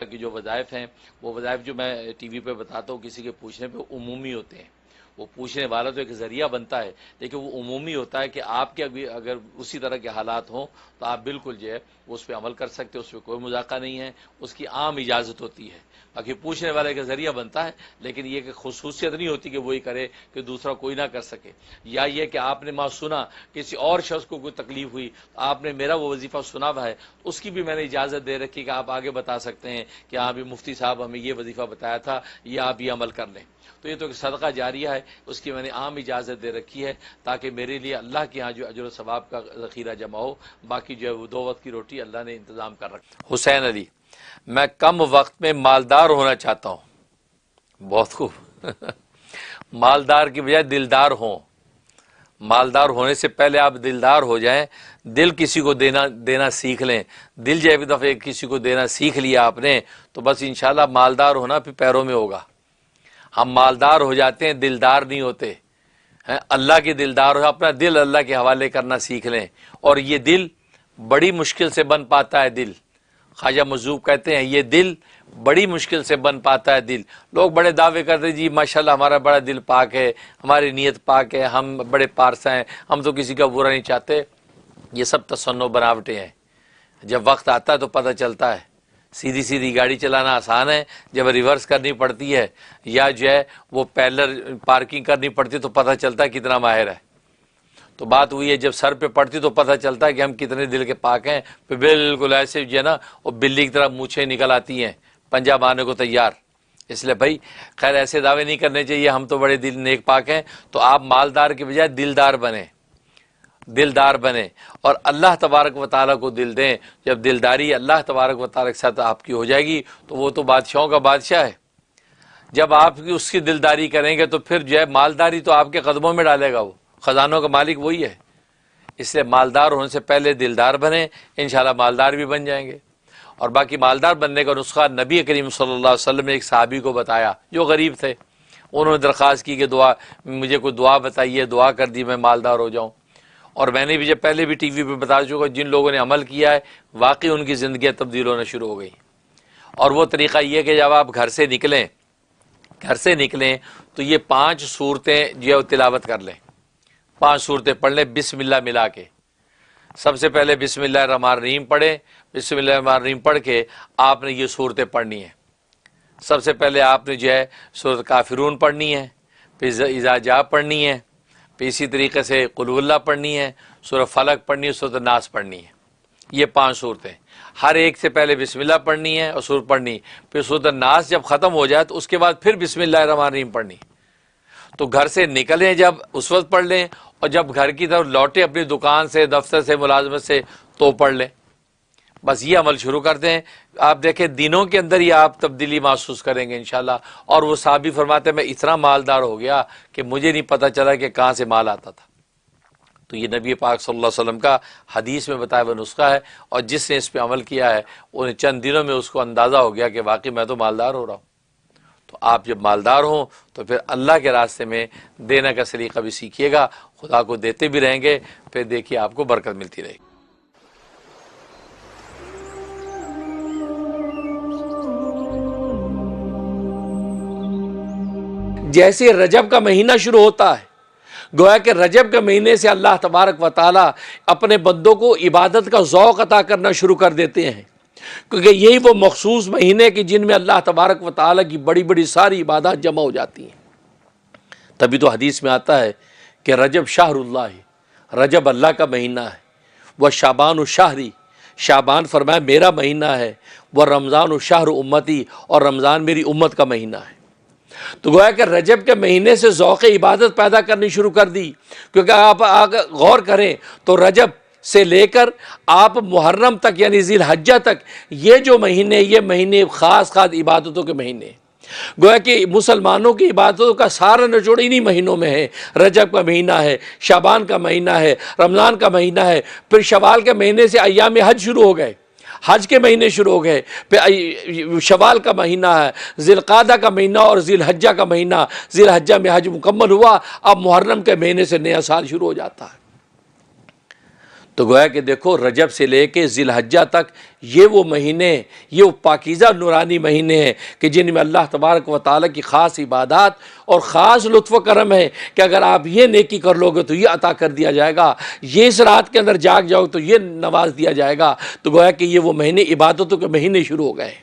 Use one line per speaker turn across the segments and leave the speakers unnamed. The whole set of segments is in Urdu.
کہ جو وظائف ہیں وہ وظائف جو میں ٹی وی پہ بتاتا ہوں کسی کے پوچھنے پہ عمومی ہوتے ہیں. وہ پوچھنے والا تو ایک ذریعہ بنتا ہے لیکن وہ عمومی ہوتا ہے کہ آپ کے اگر اسی طرح کے حالات ہوں تو آپ بالکل جو ہے اس پہ عمل کر سکتے, اس پہ کوئی مذاقہ نہیں ہے, اس کی عام اجازت ہوتی ہے. باقی پوچھنے والے کا ذریعہ بنتا ہے لیکن یہ کہ خصوصیت نہیں ہوتی کہ وہی کرے کہ دوسرا کوئی نہ کر سکے. یا یہ کہ آپ نے ماں سنا کسی اور شخص کو کوئی تکلیف ہوئی تو آپ نے میرا وہ وظیفہ سنا ہوا ہے, اس کی بھی میں نے اجازت دے رکھی کہ آپ آگے بتا سکتے ہیں کہ ہاں بھی مفتی صاحب ہمیں یہ وظیفہ بتایا تھا, یہ آپ یہ عمل کر لیں. تو یہ تو ایک صدقہ جاریہ ہے, اس کی میں نے عام اجازت دے رکھی ہے تاکہ میرے لیے اللہ کے ہاں جو اجر و ثواب کا ذخیرہ جمع ہو. باقی جو ہے وہ 2 وقت کی روٹی اللہ نے انتظام کر رکھا. حسین علی, میں کم وقت میں مالدار ہونا چاہتا ہوں. بہت خوب. مالدار کی بجائے دلدار ہوں. مالدار ہونے سے پہلے آپ دلدار ہو جائیں, دل کسی کو دینا سیکھ لیں. دل جب ایک دفعہ کسی کو دینا سیکھ لیا آپ نے تو بس انشاءاللہ مالدار ہونا پھر پیروں میں ہوگا. ہم مالدار ہو جاتے ہیں, دلدار نہیں ہوتے. اللہ کے دلدار ہو, اپنا دل اللہ کے حوالے کرنا سیکھ لیں. اور یہ دل بڑی مشکل سے بن پاتا ہے. دل خواجہ مجذوب کہتے ہیں یہ دل بڑی مشکل سے بن پاتا ہے. دل لوگ بڑے دعوے کرتے ہیں جی ماشاءاللہ ہمارا بڑا دل پاک ہے, ہماری نیت پاک ہے, ہم بڑے پارسا ہیں, ہم تو کسی کا برا نہیں چاہتے. یہ سب تصنع بناوٹیں ہیں. جب وقت آتا ہے تو پتہ چلتا ہے. سیدھی گاڑی چلانا آسان ہے, جب ریورس کرنی پڑتی ہے یا جو ہے وہ پیلر پارکنگ کرنی پڑتی ہے تو پتہ چلتا ہے کتنا ماہر ہے. تو بات ہوئی ہے جب سر پہ پڑتی تو پتہ چلتا ہے کہ ہم کتنے دل کے پاک ہیں. پھر بالکل ایسے جو ہے نا وہ بلی کی طرح مونچھیں نکل آتی ہیں, پنجہ مارنے کو تیار. اس لیے بھائی خیر ایسے دعوے نہیں کرنے چاہیے ہم تو بڑے دل نیک پاک ہیں. تو آپ مالدار کے بجائے دلدار بنیں, دلدار بنیں اور اللہ تبارک و تعالیٰ کو دل دیں. جب دلداری اللہ تبارک و تعالیٰ کے ساتھ آپ کی ہو جائے گی تو وہ تو بادشاہوں کا بادشاہ ہے. جب آپ اس کی دلداری کریں گے تو پھر جو ہے مالداری تو آپ کے قدموں میں ڈالے گا, وہ خزانوں کا مالک وہی ہے. اس لیے مالدار ہونے سے پہلے دلدار بنیں, انشاءاللہ مالدار بھی بن جائیں گے. اور باقی مالدار بننے کا نسخہ نبی کریم صلی اللہ علیہ وسلم نے ایک صحابی کو بتایا جو غریب تھے. انہوں نے درخواست کی کہ مجھے کوئی دعا بتائیے, دعا کر دی میں مالدار ہو جاؤں. اور میں نے بھی جب پہلے بھی ٹی وی پہ بتا چکا, جن لوگوں نے عمل کیا ہے واقعی ان کی زندگیاں تبدیل ہونا شروع ہو گئی. اور وہ طریقہ یہ کہ جب آپ گھر سے نکلیں تو یہ 5 صورتیں جو ہے تلاوت کر لیں. 5 صورتیں پڑھ لیں بسم اللہ ملا کے. سب سے پہلے بسم اللہ الرحمن الرحیم پڑھیں. بسم اللہ الرحمن الرحیم پڑھ کے آپ نے یہ صورتیں پڑھنی ہیں. سب سے پہلے آپ نے جو ہے سورۃ کافرون پڑھنی ہے, پھر اذا جاء پڑھنی ہے, پھر اسی طریقے سے قل هو اللہ پڑھنی ہے, سورۃ فلق پڑھنی ہے, سورۃ الناس پڑھنی ہے. یہ 5 صورتیں ہر ایک سے پہلے بسم اللہ پڑھنی ہے اور سورۃ پڑھنی, پھر سورۃ الناس جب ختم ہو جائے تو اس کے بعد پھر بسم اللہ الرحمن الرحیم پڑھنی. تو گھر سے نکلیں جب اس وقت پڑھ لیں, اور جب گھر کی طرف لوٹیں اپنی دکان سے, دفتر سے, ملازمت سے تو پڑھ لیں. بس یہ عمل شروع کر دیں. آپ دیکھیں دنوں کے اندر ہی آپ تبدیلی محسوس کریں گے انشاءاللہ. اور وہ صحابی فرماتے ہیں میں اتنا مالدار ہو گیا کہ مجھے نہیں پتہ چلا کہ کہاں سے مال آتا تھا. تو یہ نبی پاک صلی اللہ علیہ وسلم کا حدیث میں بتایا ہوا نسخہ ہے, اور جس نے اس پہ عمل کیا ہے انہیں چند دنوں میں اس کو اندازہ ہو گیا کہ واقعی میں تو مالدار ہو رہا ہوں. تو آپ جب مالدار ہوں تو پھر اللہ کے راستے میں دینے کا سلیقہ بھی سیکھیے گا, خدا کو دیتے بھی رہیں گے, پھر دیکھیے آپ کو برکت ملتی رہے گی. جیسے رجب کا مہینہ شروع ہوتا ہے, گویا کہ رجب کے مہینے سے اللہ تبارک و تعالیٰ اپنے بندوں کو عبادت کا ذوق عطا کرنا شروع کر دیتے ہیں, کیونکہ یہی وہ مخصوص مہینے کہ جن میں اللہ تبارک و تعالیٰ کی بڑی بڑی ساری عبادات جمع ہو جاتی ہیں. تبھی تو حدیث میں آتا ہے کہ رجب شہر اللہ, رجب اللہ کا مہینہ ہے. وہ شعبان الشہری, شعبان فرمایا میرا مہینہ ہے. وہ رمضان الشہر امتی, اور رمضان میری امت کا مہینہ ہے. تو گویا کہ رجب کے مہینے سے ذوق عبادت پیدا کرنی شروع کر دی, کیونکہ آپ غور کریں تو رجب سے لے کر آپ محرم تک یعنی ذی الحجہ تک یہ جو مہینے, یہ مہینے خاص عبادتوں کے مہینے. گویا کہ مسلمانوں کی عبادتوں کا سارا نچوڑ انہی مہینوں میں ہے. رجب کا مہینہ ہے, شعبان کا مہینہ ہے, رمضان کا مہینہ ہے, پھر شوال کے مہینے سے ایام حج شروع ہو گئے, حج کے مہینے شروع ہو گئے, پھر شوال کا مہینہ ہے, ذی القعدہ کا مہینہ اور ذی الحجہ کا مہینہ. ذی الحجہ میں حج مکمل ہوا, اب محرم کے مہینے سے نیا سال شروع ہو جاتا ہے. تو گویا کہ دیکھو رجب سے لے کے ذی الحجہ تک یہ وہ مہینے، یہ وہ پاکیزہ نورانی مہینے ہیں کہ جن میں اللہ تبارک و تعالیٰ کی خاص عبادات اور خاص لطف و کرم ہے کہ اگر آپ یہ نیکی کر لو گے تو یہ عطا کر دیا جائے گا، یہ اس رات کے اندر جاگ جاؤ تو یہ نواز دیا جائے گا۔ تو گویا کہ یہ وہ مہینے عبادتوں کے مہینے شروع ہو گئے۔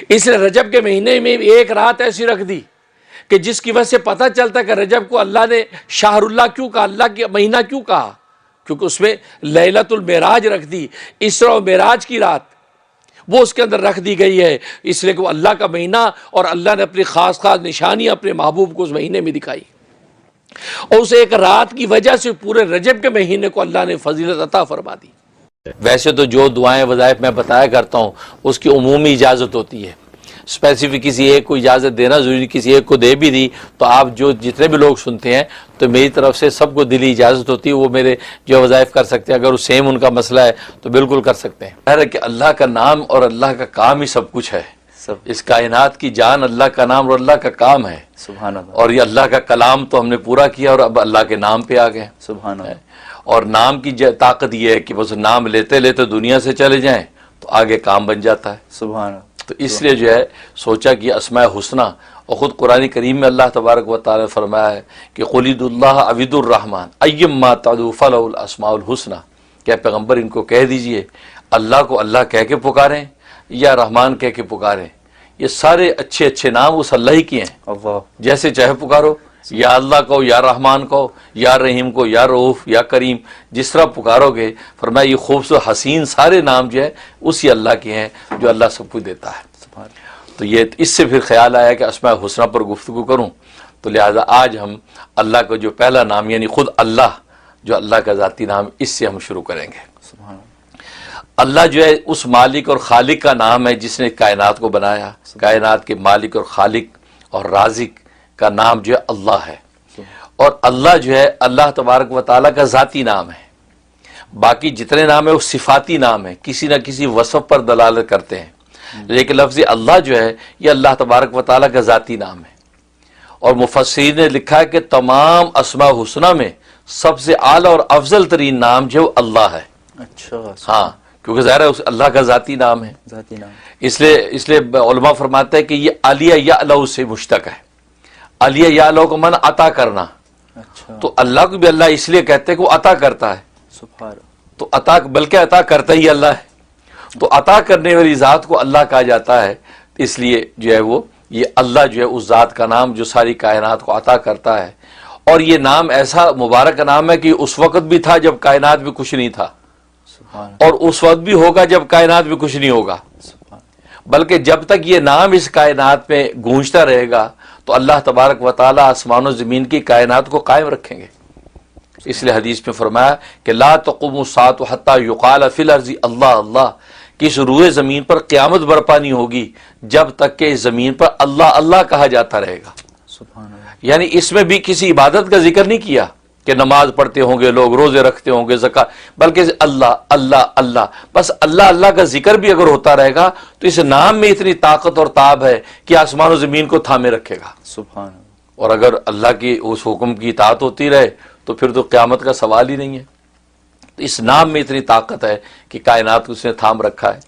اس لیے رجب کے مہینے میں ایک رات ایسی رکھ دی کہ جس کی وجہ سے پتہ چلتا ہے کہ رجب کو اللہ نے شہر اللہ کیوں کہا، اللہ کا مہینہ کیوں کہا، کیونکہ اس میں لیلۃ المعراج رکھ دی، اسراء و معراج کی رات وہ اس کے اندر رکھ دی گئی ہے، اس لیے کہ وہ اللہ کا مہینہ اور اللہ نے اپنی خاص نشانیاں اپنے محبوب کو اس مہینے میں دکھائی، اور اس ایک رات کی وجہ سے پورے رجب کے مہینے کو اللہ نے فضیلت عطا فرما دی۔ ویسے تو جو دعائیں وظائف میں بتایا کرتا ہوں اس کی عمومی اجازت ہوتی ہے، اسپیسیفک کسی ایک کو اجازت دینا ضروری، کسی ایک کو دے بھی دی تو آپ جو جتنے بھی لوگ سنتے ہیں تو میری طرف سے سب کو دلی اجازت ہوتی ہے، وہ میرے جو وظائف کر سکتے ہیں، اگر وہ سیم ان کا مسئلہ ہے تو بالکل کر سکتے ہیں۔ خیر ہے کہ اللہ کا نام اور اللہ کا کام ہی سب کچھ ہے، اس کائنات کی جان اللہ کا نام اور اللہ کا کام ہے،
سبحان اللہ۔
اور یہ اللہ کا کلام تو ہم نے پورا کیا اور اب اللہ کے نام پہ آ گئے،
سبحان اللہ۔
اور نام کی طاقت یہ ہے کہ بس نام لیتے لیتے دنیا سے چلے جائیں تو آگے کام بن جاتا ہے۔
سبحان اللہ۔
تو اس لیے جو ہے سوچا کہ اسماء حسنہ، اور خود قرآن کریم میں اللہ تبارک و تعالی نے فرمایا ہے کہ قل ادعوا اللہ او ادعوا الرحمن ایما تدعوا فلہ الاسماء الحسنى، کہ پیغمبر ان کو کہہ دیجئے اللہ کو اللہ کہہ کے پکاریں یا رحمان کہہ کے پکاریں، یہ سارے اچھے اچھے نام اس اللہ ہی کے ہیں،
اللہ
جیسے چاہے پکارو، یا اللہ کو، یا رحمان کو، یا رحیم کو، یا رؤوف، یا کریم، جس طرح پکارو گے فرمایا یہ خوبصورت حسین سارے نام جو ہے اسی اللہ کے ہیں جو اللہ سب کچھ دیتا ہے۔
سبحان اللہ۔
تو یہ اس سے پھر خیال آیا کہ اسماء حسنہ پر گفتگو کروں، تو لہٰذا آج ہم اللہ کا جو پہلا نام یعنی خود اللہ جو اللہ کا ذاتی نام، اس سے ہم شروع کریں گے۔
سبحان اللہ۔
اللہ جو ہے اس مالک اور خالق کا نام ہے جس نے کائنات کو بنایا، کائنات کے مالک اور خالق اور رازق کا نام جو ہے اللہ ہے، اور اللہ جو ہے اللہ تبارک و تعالیٰ کا ذاتی نام ہے، باقی جتنے نام ہیں وہ صفاتی نام ہیں، کسی نہ کسی وصف پر دلالت کرتے ہیں، لیکن لفظ اللہ جو ہے یہ اللہ تبارک و تعالیٰ کا ذاتی نام ہے۔ اور مفسرین نے لکھا ہے کہ تمام اسماء حسنہ میں سب سے اعلیٰ اور افضل ترین نام جو اللہ ہے۔
اچھا،
ہاں، کیونکہ ظاہر ہے اللہ کا ذاتی نام ہے،
ذاتی نام۔
اس لیے علماء فرماتے ہیں کہ یہ علیہ یعلو سے مشتق ہے، علیہ یعلو کو من عطا کرنا،
اچھا،
تو اللہ کو بھی اللہ اس لیے کہتے ہیں کہ وہ عطا کرتا ہے،
سبحان اللہ۔
تو عطا بلکہ عطا کرتا ہی اللہ ہے، تو عطا کرنے والی ذات کو اللہ کہا جاتا ہے، اس لیے جو ہے وہ یہ اللہ جو ہے اس ذات کا نام جو ساری کائنات کو عطا کرتا ہے، اور یہ نام ایسا مبارک نام ہے کہ اس وقت بھی تھا جب کائنات میں کچھ نہیں تھا،
سبحان اللہ۔
اور اس وقت بھی ہوگا جب کائنات میں کچھ نہیں ہوگا،
سبحان اللہ۔
بلکہ جب تک یہ نام اس کائنات میں گونجتا رہے گا تو اللہ تبارک و تعالیٰ آسمان و زمین کی کائنات کو قائم رکھیں گے۔ اس لیے حدیث میں فرمایا کہ لا تقوم الساعة حتى يقال في الارض اللہ اللہ، کہ اس روئے زمین پر قیامت برپا نہیں ہوگی جب تک کہ اس زمین پر اللہ اللہ کہا جاتا رہے گا۔
سبحان اللہ۔
یعنی اس میں بھی کسی عبادت کا ذکر نہیں کیا کہ نماز پڑھتے ہوں گے لوگ، روزے رکھتے ہوں گے، زکوٰۃ، بلکہ اللہ اللہ اللہ، بس اللہ اللہ کا ذکر بھی اگر ہوتا رہے گا تو اس نام میں اتنی طاقت اور تاب ہے کہ آسمان و زمین کو تھامے رکھے گا۔
سبحان اللہ۔
اور اگر اللہ کی اس حکم کی اطاعت ہوتی رہے تو پھر تو قیامت کا سوال ہی نہیں ہے۔ تو اس نام میں اتنی طاقت ہے کہ کائنات کو اس نے تھام رکھا ہے۔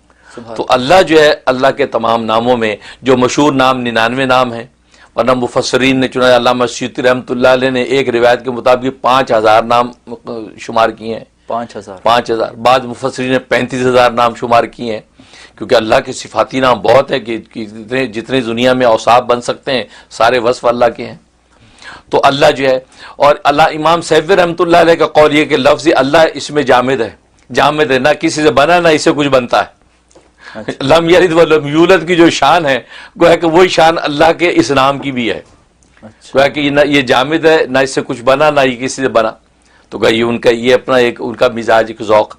تو اللہ جو ہے اللہ کے تمام ناموں میں جو مشہور نام 99 نام ہیں، ورنہ مفسرین نے چنانچہ علامہ سیوطی رحمۃ اللہ علیہ نے ایک روایت کے مطابق 5000 نام شمار کیے ہیں، 5000، بعض مفسرین نے 35000 نام شمار کیے ہیں، کیونکہ اللہ کے صفاتی نام بہت ہے کہ جتنے دنیا میں اوصاف بن سکتے ہیں سارے وصف اللہ کے ہیں۔ تو اللہ جو ہے، اور اللہ امام سیوطی رحمۃ اللہ علیہ کا قول یہ کہ لفظ اللہ اس میں جامد ہے، جامد ہے، نہ کسی سے بنا نہ اس سے کچھ بنتا ہے۔ لم یلد ولم یولد کی جو شان ہے گویا کہ وہی شان اللہ کے اس نام کی بھی ہے، گویا کہ نہ یہ جامد ہے، نہ اس سے کچھ بنا نہ یہ کسی سے بنا، تو گویا یہ ان کا یہ اپنا ایک ان کا مزاج، ایک ذوق۔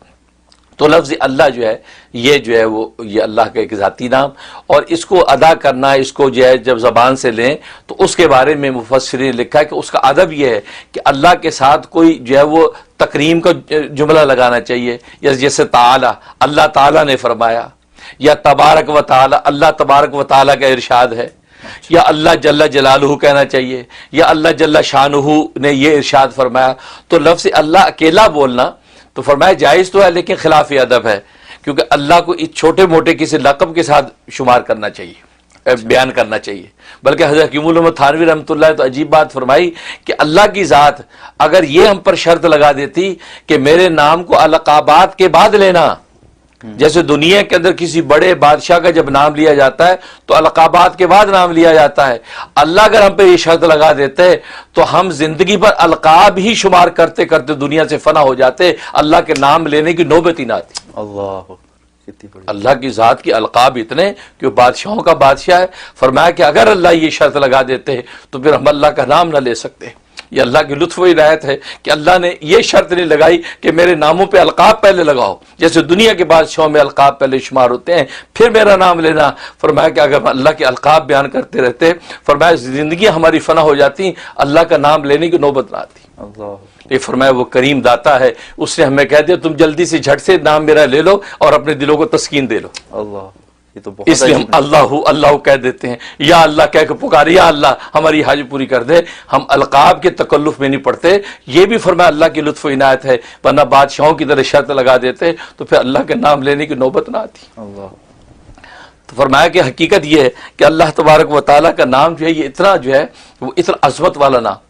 تو لفظ اللہ جو ہے یہ جو ہے وہ یہ اللہ کا ایک ذاتی نام، اور اس کو ادا کرنا، اس کو جو ہے جب زبان سے لیں تو اس کے بارے میں مفسرین نے لکھا ہے کہ اس کا ادب یہ ہے کہ اللہ کے ساتھ کوئی جو ہے وہ تکریم کا جملہ لگانا چاہیے، جیسے تعالی، اللہ تعالیٰ نے فرمایا، یا تبارک و تعالی، اللہ تبارک و تعالی کا ارشاد ہے، یا اللہ جل جلالہ کہنا چاہیے، یا اللہ جل شانہ نے یہ ارشاد فرمایا۔ تو لفظ اللہ اکیلا بولنا تو تو فرمایا جائز تو ہے لیکن خلاف ادب ہے، کیونکہ اللہ کو اس چھوٹے موٹے کسی لقب کے ساتھ شمار کرنا چاہیے، بیان کرنا چاہیے۔ بلکہ حضرت حکیم الامت تھانوی رحمۃ اللہ تو عجیب بات فرمائی کہ اللہ کی ذات اگر یہ ہم پر شرط لگا دیتی کہ میرے نام کو القابات کے بعد لینا، جیسے دنیا کے اندر کسی بڑے بادشاہ کا جب نام لیا جاتا ہے تو القابات کے بعد نام لیا جاتا ہے، اللہ اگر ہم پہ یہ شرط لگا دیتے تو ہم زندگی پر القاب ہی شمار کرتے کرتے دنیا سے فنا ہو جاتے، اللہ کے نام لینے کی نوبت ہی نہ آتی۔
اللہ
اللہ کی ذات کی القاب اتنے کہ وہ بادشاہوں کا بادشاہ ہے، فرمایا کہ اگر اللہ یہ شرط لگا دیتے تو پھر ہم اللہ کا نام نہ لے سکتے۔ یہ اللہ کی لطف و عنایت ہے کہ اللہ نے یہ شرط نہیں لگائی کہ میرے ناموں پہ القاب پہلے لگاؤ، جیسے دنیا کے بادشاہوں میں القاب پہلے شمار ہوتے ہیں پھر میرا نام لینا۔ فرمایا کہ اگر اللہ کے القاب بیان کرتے رہتے، فرمایا زندگی ہماری فنا ہو جاتی، اللہ کا نام لینے کی نوبت نہ آتی۔
اللہ
یہ فرمایا وہ کریم داتا ہے، اس نے ہمیں کہہ دیا تم جلدی سے جھٹ سے نام میرا لے لو اور اپنے دلوں کو تسکین دے لو۔
اللہ، یہ تو بہت
اس لیے ہم اللہ اللہ کہہ دیتے ہیں، یا اللہ کہہ کے پکارے، یا اللہ ہماری حاجت پوری کر دے۔ ہم القاب کے تکلف میں نہیں پڑتے، یہ بھی فرمایا اللہ کی لطف و عنایت ہے، ورنہ بادشاہوں کی طرح شرط لگا دیتے تو پھر اللہ کے نام لینے کی نوبت نہ آتی۔
اللہ
تو فرمایا کہ حقیقت یہ ہے کہ اللہ تبارک و تعالیٰ کا نام جو ہے یہ اتنا جو ہے وہ اتنا عظمت والا نام،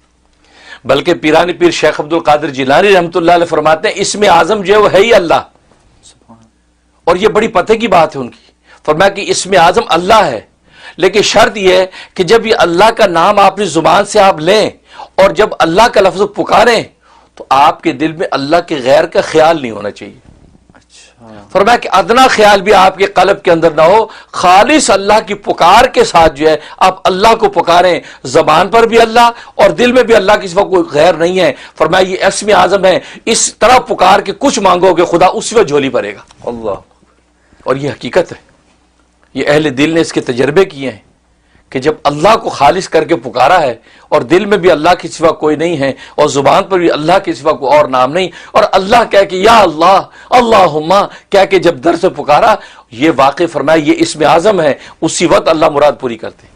بلکہ پیرانی پیر شیخ عبد القادر جیلانی رحمۃ اللہ علیہ فرماتے ہیں اسم اعظم جو ہے وہ ہے ہی اللہ، اور یہ بڑی پتہ کی بات ہے ان کی۔ فرمایا کہ اسم اعظم اللہ ہے، لیکن شرط یہ ہے کہ جب یہ اللہ کا نام اپنی زبان سے آپ لیں اور جب اللہ کا لفظ پکاریں تو آپ کے دل میں اللہ کے غیر کا خیال نہیں ہونا چاہیے۔ فرمایا کہ ادنا خیال بھی آپ کے قلب کے اندر نہ ہو، خالص اللہ کی پکار کے ساتھ جو ہے آپ اللہ کو پکاریں، زبان پر بھی اللہ اور دل میں بھی اللہ کے سوا کوئی غیر نہیں ہے۔ فرمایا یہ اسم اعظم ہے، اس طرح پکار کے کچھ مانگو گے خدا اسی وقت جھولی بھرے گا۔
اللہ،
اور یہ حقیقت ہے، یہ اہل دل نے اس کے تجربے کیے ہیں کہ جب اللہ کو خالص کر کے پکارا ہے اور دل میں بھی اللہ کے سوا کوئی نہیں ہے اور زبان پر بھی اللہ کے سوا کوئی اور نام نہیں، اور اللہ کہہ کے یا اللہ اللہم کہہ کے جب در سے پکارا، یہ واقع فرمایا یہ اسم اعظم ہے، اسی وقت اللہ مراد پوری کرتے۔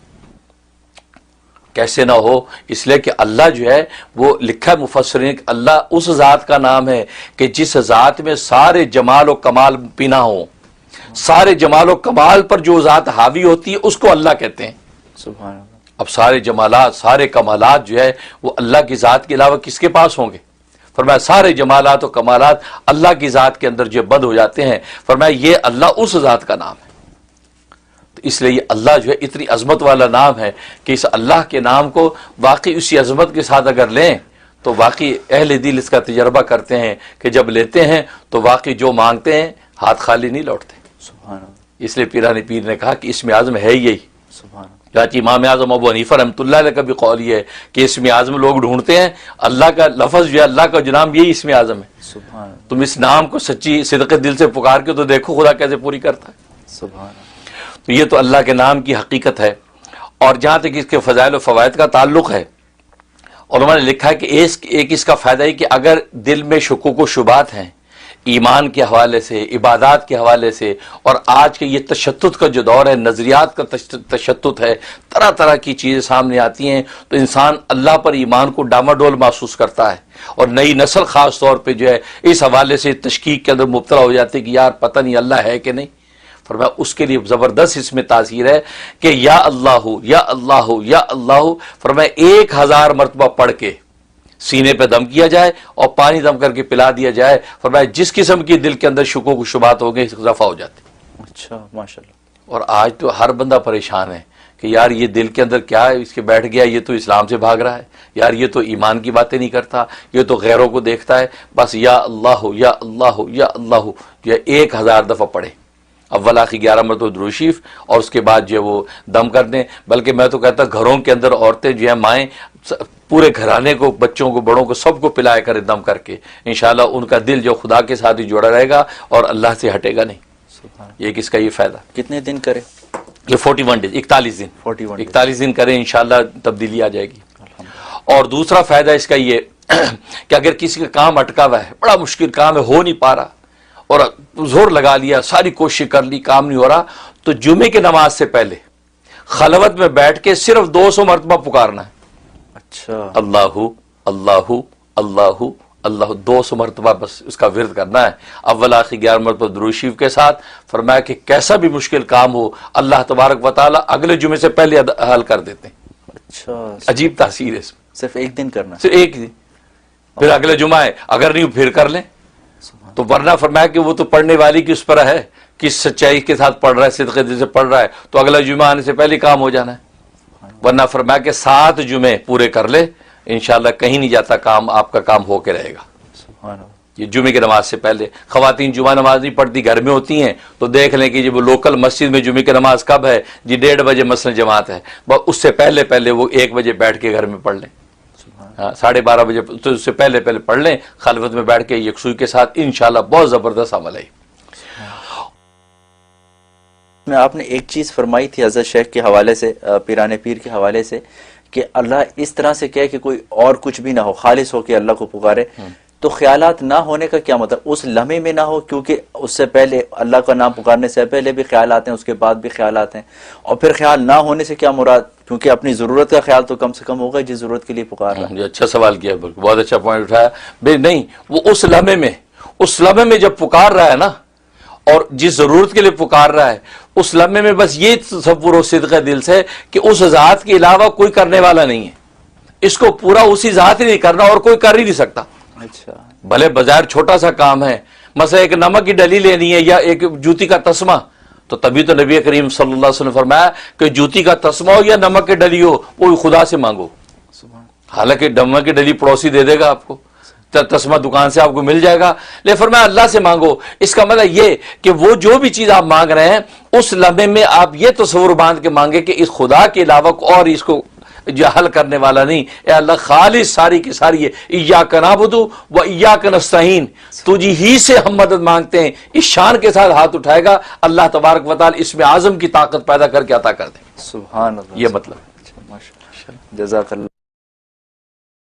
کیسے نہ ہو، اس لیے کہ اللہ جو ہے وہ لکھا ہے مفسرین کہ اللہ اس ذات کا نام ہے کہ جس ذات میں سارے جمال و کمال پینا ہو، سارے جمال و کمال پر جو ذات حاوی ہوتی ہے اس کو اللہ کہتے ہیں۔
سبحان اللہ۔
اب سارے جمالات سارے کمالات جو ہے وہ اللہ کی ذات کے علاوہ کس کے پاس ہوں گے؟ فرمایا سارے جمالات و کمالات اللہ کی ذات کے اندر جو بند ہو جاتے ہیں۔ فرمایا یہ اللہ اس ذات کا نام ہے، تو اس لیے یہ اللہ جو ہے اتنی عظمت والا نام ہے کہ اس اللہ کے نام کو واقعی اسی عظمت کے ساتھ اگر لیں تو واقعی اہل دل اس کا تجربہ کرتے ہیں کہ جب لیتے ہیں تو واقعی جو مانگتے ہیں ہاتھ خالی نہیں لوٹتے۔
سبحان اللہ،
اس لیے پیرانی پیر نے کہا کہ اسم اعظم ہے یہی۔
سبحان اللہ۔
چاچی امام اعظم ابو حنیفہ رحمۃ اللہ علیہ کا بھی قول یہ ہے کہ اسم اعظم لوگ ڈھونڈتے ہیں، اللہ کا لفظ جو ہے اللہ کا جو نام یہی اسم اعظم ہے۔
سبحان اللہ،
تم اس نام کو سچی صدق دل سے پکار کے تو دیکھو خدا کیسے پوری کرتا ہے۔
سبحان اللہ۔
تو یہ تو اللہ کے نام کی حقیقت ہے۔ اور جہاں تک اس کے فضائل و فوائد کا تعلق ہے، علماء نے لکھا ہے کہ ایک اس کا فائدہ ہے کہ اگر دل میں شکوک و شبہات ہیں ایمان کے حوالے سے، عبادات کے حوالے سے، اور آج کے یہ تشدد کا جو دور ہے، نظریات کا تشدد ہے، طرح طرح کی چیزیں سامنے آتی ہیں، تو انسان اللہ پر ایمان کو ڈاماڈول محسوس کرتا ہے، اور نئی نسل خاص طور پہ جو ہے اس حوالے سے تشکیک کے اندر مبتلا ہو جاتی ہے کہ یار پتہ نہیں اللہ ہے کہ نہیں۔ فرمایا اس کے لیے زبردست اس میں تاثیر ہے کہ یا اللہ یا اللہ یا اللہ، فرمایا 1000 مرتبہ پڑھ کے سینے پہ دم کیا جائے اور پانی دم کر کے پلا دیا جائے، فرمایا جس قسم کی دل کے اندر شکوک و شبہات ہو گئے رفع ہو جاتے۔
اچھا، ماشاءاللہ۔
اور آج تو ہر بندہ پریشان ہے کہ یار یہ دل کے اندر کیا ہے، اس کے بیٹھ گیا، یہ تو اسلام سے بھاگ رہا ہے، یار یہ تو ایمان کی باتیں نہیں کرتا، یہ تو غیروں کو دیکھتا ہے، بس یا اللہ یا اللہ یا اللہ جو ہے 1000 دفعہ پڑھے، اول آخر 11 مرتبہ درود شریف، اور اس کے بعد جو ہے وہ دم کر دیں۔ بلکہ میں تو کہتا گھروں کے اندر عورتیں جو ہیں، مائیں پورے گھرانے کو، بچوں کو، بڑوں کو، سب کو پلایا کرے دم کر کے، انشاءاللہ ان کا دل جو خدا کے ساتھ ہی جڑا رہے گا اور اللہ سے ہٹے گا نہیں۔
سبحان اللہ۔
یہ کس کا یہ فائدہ؟
کتنے دن کرے؟
یہ 41 ڈیز، 41 دن 41 دن کریں، انشاءاللہ تبدیلی آ جائے گی۔ اور دوسرا فائدہ اس کا یہ کہ اگر کسی کا کام اٹکا ہوا ہے، بڑا مشکل کام ہے، ہو نہیں پا رہا، اور زور لگا لیا، ساری کوشش کر لی، کام نہیں ہو رہا، تو جمعے کی نماز سے پہلے خلوت میں بیٹھ کے صرف 200 مرتبہ پکارنا ہے،
اچھا،
اللہ اللہ اللہ اللہ 200 مرتبہ بس اس کا ورد کرنا ہے، اول آخر 11 مرتبہ درود شریف کے ساتھ۔ فرمایا کہ کیسا بھی مشکل کام ہو اللہ تبارک و تعالیٰ اگلے جمعے سے پہلے حل کر دیتے ہیں۔
اچھا،
عجیب تاثیر ہے اس میں،
صرف ایک دن کرنا،
صرف ایک دن، پھر اگلے جمعہ ہے، اگر نہیں پھر کر لیں تو، ورنہ فرمایا کہ وہ تو پڑھنے والی کی اس پر ہے کہ سچائی کے ساتھ پڑھ رہا ہے، صدقے دل سے پڑھ رہا ہے تو اگلا جمعہ آنے سے پہلے کام ہو جانا ہے، ورنہ فرمایا کہ 7 جمعے پورے کر لے، انشاءاللہ کہیں نہیں جاتا کام، آپ کا کام ہو کے رہے گا۔
سبحان اللہ۔
یہ جمعے کی نماز سے پہلے، خواتین جمعہ نماز نہیں پڑھتی، گھر میں ہوتی ہیں تو دیکھ لیں کہ جب وہ لوکل مسجد میں جمعے کی نماز کب ہے جی 1:30 بجے مثلا جماعت ہے، بس اس سے پہلے وہ 1 بجے بیٹھ کے گھر میں پڑھ لیں، 12:30 بجے تو اس سے پہلے پڑھ لیں خلوت میں بیٹھ کے یکسوئی کے ساتھ، انشاءاللہ بہت زبردست عمل ہے۔
میں آپ نے ایک چیز فرمائی تھی حضرت شیخ کے حوالے سے، پیران پیر کے حوالے سے، کہ اللہ اس طرح سے کہے کہ کوئی اور کچھ بھی نہ ہو، خالص ہو کے اللہ کو پکارے، تو خیالات نہ ہونے کا کیا مطلب؟ اس لمحے میں نہ ہو، کیونکہ اس سے پہلے اللہ کا نام پکارنے سے پہلے بھی خیالات ہیں، اس کے بعد بھی خیالات ہیں، اور پھر خیال نہ ہونے سے کیا مراد؟ کیونکہ اپنی ضرورت کا خیال تو کم سے کم ہوگا جس ضرورت کے لیے پکار رہا ہے۔
اچھا سوال کیا، بہت اچھا پوائنٹ اٹھایا بھائی۔ نہیں، وہ اس لمحے میں جب پکار رہا ہے نا، اور جس ضرورت کے لیے پکار رہا ہے، اس لمحے میں بس یہ تصور و صدقہ دل سے کہ اس ذات کے علاوہ کوئی کرنے والا نہیں ہے، اس کو پورا اسی ذات ہی نہیں کرنا اور کوئی کر ہی نہیں سکتا۔
اچھا،
بھلے بظاہر چھوٹا سا کام ہے، مثلا ایک نمک کی ڈلی لینی ہے یا ایک جوتی کا تسمہ، تو تبھی تو نبی کریم صلی اللہ علیہ وسلم نے فرمایا کہ جوتی کا تسمہ ہو یا نمک کی ڈلی ہو وہ خدا سے مانگو، حالانکہ نمک کی ڈلی پڑوسی دے دے گا آپ کو، تسمہ دکان سے آپ کو مل جائے گا، لیکن فرمایا اللہ سے مانگو۔ اس کا مطلب یہ کہ وہ جو بھی چیز آپ مانگ رہے ہیں اس لمحے میں آپ یہ تصور باندھ کے مانگے کہ اس خدا کے علاوہ اور اس کو جو حل کرنے والا نہیں، اے اللہ خالص ساری کی ساری ہے، ایاک نعبد و ایاک نستعین، تجھ ہی سے ہم مدد مانگتے ہیں، اس شان کے ساتھ ہاتھ اٹھائے گا، اللہ تبارک و تعالی اس میں اعظم کی طاقت پیدا کر کے عطا کر دیں۔
سبحان اللہ،
یہ مطلب
ماشاء اللہ، جزاک اللہ۔